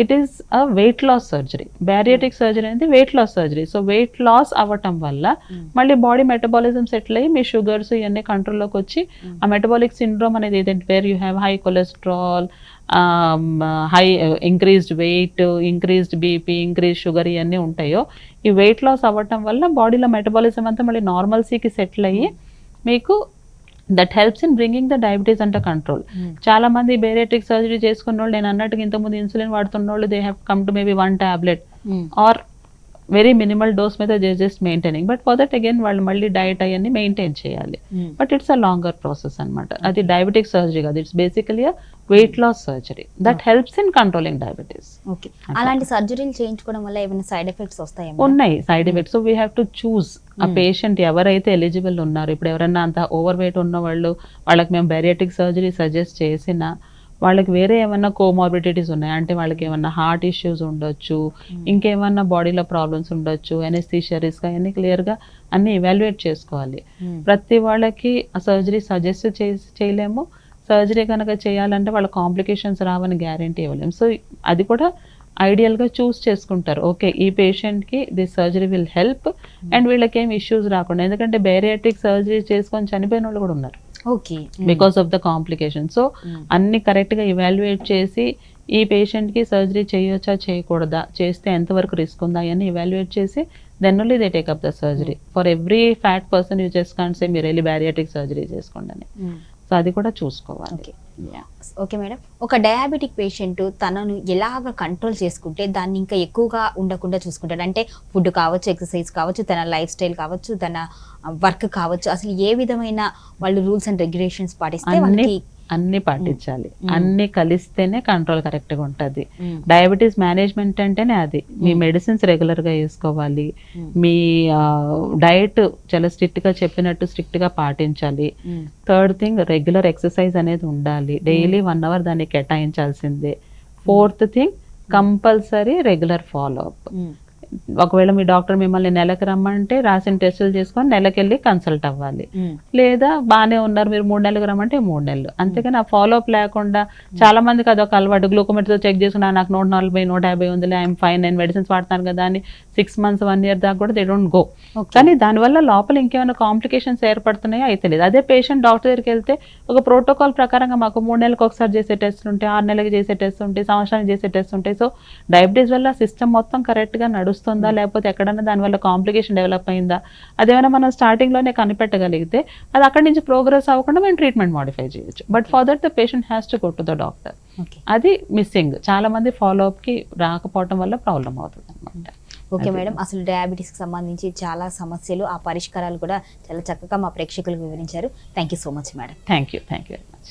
it is a weight loss surgery. Bariatric surgery అనేది weight loss surgery. So weight loss అవ్వటం వల్ల మళ్ళీ బాడీ మెటబాలిజం సెటిల్ అయ్యి మీ sugars ఇవన్నీ కంట్రోల్లోకి వచ్చి ఆ metabolic syndrome అనేది ఏదంటే where you have high cholesterol, high increased weight, increased BP, increase sugar ఇవన్నీ ఉంటాయో, ఈ వెయిట్ లాస్ అవ్వటం వల్ల బాడీలో మెటబాలిజం అంతా మళ్ళీ నార్మల్సీకి సెటిల్ అయ్యి మీకు that helps in bringing the diabetes under control. చాలా మంది బేరియాట్రిక్ సర్జరీ చేసుకున్న వాళ్ళు, నేను అన్నట్టుగా ఇంతకుముందు ఇన్సులిన్ వాడుతున్న వాళ్ళు, they have come to maybe 1 tablet or very minimal dose మీద just maintaining. But for that again వాళ్ళు మళ్ళీ డైట్ అవన్నీ మెయింటైన్ చేయాలి. But it's a longer process అనమాట. అది డయాబెటిక్ సర్జరీ కాదు, it's basically a weight loss surgery that helps in controlling diabetes. Okay, అలాంటి సర్జరీలు చేయించుకోవడం వల్ల ఏమైనా సైడ్ ఎఫెక్ట్స్ వస్తాయి? ఉన్నాయి side effects. So we have to choose ఆ పేషెంట్ ఎవరైతే ఎలిజిబుల్ ఉన్నారు. ఇప్పుడు ఎవరైనా అంత ఓవర్ వెయిట్ ఉన్న వాళ్ళు, వాళ్ళకి మేము బేరియాట్రిక్ సర్జరీ సజెస్ట్ చేసినా వాళ్ళకి వేరే ఏమన్నా కోమార్బిడిటీస్ ఉన్నాయి అంటే వాళ్ళకి ఏమన్నా హార్ట్ ఇష్యూస్ ఉండొచ్చు, ఇంకేమన్నా బాడీలో ప్రాబ్లమ్స్ ఉండొచ్చు, ఎనెస్థీషియా రిస్క్ అవన్నీ క్లియర్గా అన్ని ఇవాల్యుయేట్ చేసుకోవాలి. ప్రతి వాళ్ళకి ఆ సర్జరీ సజెస్ట్ చేయలేము. సర్జరీ కనుక చేయాలంటే వాళ్ళ కాంప్లికేషన్స్ రావని గ్యారంటీ ఇవ్వలేము. సో అది కూడా ఐడియల్గా చూస్ చేసుకుంటారు. ఓకే, ఈ పేషెంట్కి this surgery will help and వీళ్ళకి ఏం ఇష్యూస్ రాకుండా. ఎందుకంటే బేరియాట్రిక్ సర్జరీ చేసుకొని చనిపోయిన వాళ్ళు కూడా ఉన్నారు because of the complication. So అన్ని కరెక్ట్గా ఇవాల్యుయేట్ చేసి ఈ పేషెంట్కి సర్జరీ చేయొచ్చా చేయకూడదా, చేస్తే ఎంతవరకు రిస్క్ ఉందా అని ఇవాల్యుయేట్ చేసి then only they take up the surgery. For every fat person you just can't say మీరు వెళ్ళి బ్యారియాట్రిక్ సర్జరీ చేసుకోండి అని. సో అది కూడా చూసుకోవాలి. ఓకే మేడం, ఒక డయాబెటిక్ పేషెంట్ తనను ఎలాగ కంట్రోల్ చేసుకుంటే దాన్ని ఇంకా ఎక్కువగా ఉండకుండా చూసుకుంటాడు? అంటే ఫుడ్ కావచ్చు, ఎక్సర్సైజ్ కావచ్చు, తన లైఫ్ స్టైల్ కావచ్చు, తన వర్క్ కావచ్చు, అసలు ఏ విధమైన వాళ్ళు రూల్స్ అండ్ రెగ్యులేషన్స్ పాటిస్తే వాళ్ళకి అన్ని పాటించాలి. అన్ని కలిస్తేనే కంట్రోల్ కరెక్ట్గా ఉంటుంది. డయాబెటీస్ మేనేజ్మెంట్ అంటేనే అది. మీ మెడిసిన్స్ రెగ్యులర్గా వేసుకోవాలి, మీ డైట్ చాలా స్ట్రిక్ట్గా చెప్పినట్టు స్ట్రిక్ట్గా పాటించాలి. థర్డ్ థింగ్, రెగ్యులర్ ఎక్సర్సైజ్ అనేది ఉండాలి, డైలీ 1 hour దాన్ని కేటాయించాల్సిందే. Fourth thing, compulsory regular follow up. ఒకవేళ మీ డాక్టర్ మిమ్మల్ని నెలకు రమ్మంటే రాసిన టెస్టులు చేసుకొని నెలకెళ్ళి కన్సల్ట్ అవ్వాలి. లేదా బాగానే ఉన్నారు మీరు 3 నెలలకు రమ్మంటే 3 నెలలు. అంతేగాని ఆ ఫాలోఅప్ లేకుండా చాలా మందికి అదొక అలవాటు. గ్లూకోమీటర్తో చెక్ చేసుకున్నా నాకు 140, 150 ఉందిలే, ఐఎమ్ ఫైన్, నేను మెడిసిన్స్ వాడుతాను కదా అని 6 months, 1 year దాకా కూడా దే డోంట్ గో. కానీ దానివల్ల లోపల ఇంకేమైనా కాంప్లికేషన్స్ ఏర్పడుతున్నాయో అయితే లేదు. అదే పేషెంట్ డాక్టర్ దగ్గరికి వెళ్తే ఒక ప్రోటోకాల్ ప్రకారంగా మాకు 3 నెలలకు ఒకసారి చేసే టెస్ట్లు ఉంటాయి, 6 నెలలకు చేసే టెస్ట్ ఉంటాయి, సంవత్సరానికి చేసే టెస్ట్ ఉంటాయి. సో డయాబెటీస్ వల్ల సిస్టమ్ మొత్తం కరెక్ట్గా నడుస్తుందా, లేకపోతే ఎక్కడన్నా దానివల్ల కాంప్లికేషన్ డెవలప్ అయిందా, అదేమైనా మనం స్టార్టింగ్లోనే కనిపెట్టగలిగితే అది అక్కడి నుంచి ప్రోగ్రెస్ అవ్వకుండా మేము ట్రీట్మెంట్ మాడిఫై చేయొచ్చు. But for that the patient has to go to the doctor. అది మిస్సింగ్. చాలా మంది ఫాలోఅప్కి రాకపోవడం వల్ల ప్రాబ్లం అవుతుంది అనమాట. ఓకే మేడం, అసలు డయాబెటీస్కి సంబంధించి చాలా సమస్యలు, ఆ పరిష్కారాలు కూడా చాలా చక్కగా మా ప్రేక్షకులకు వివరించారు. Thank you so much madam. Thank you very much.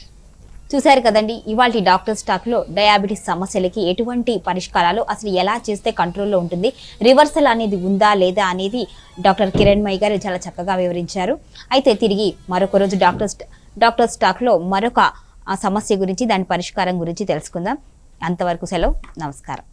చూశారు కదండి, ఇవాళ డాక్టర్ స్టాక్లో డయాబెటీస్ సమస్యలకి ఎటువంటి పరిష్కారాలు, అసలు ఎలా చేస్తే కంట్రోల్లో ఉంటుంది, రివర్సల్ అనేది ఉందా లేదా అనేది డాక్టర్ కిరణ్మయి గారు చాలా చక్కగా వివరించారు. అయితే తిరిగి మరొక రోజు డాక్టర్ స్టాక్లో మరొక సమస్య గురించి, దాని పరిష్కారం గురించి తెలుసుకుందాం. అంతవరకు సెలవు, నమస్కారం.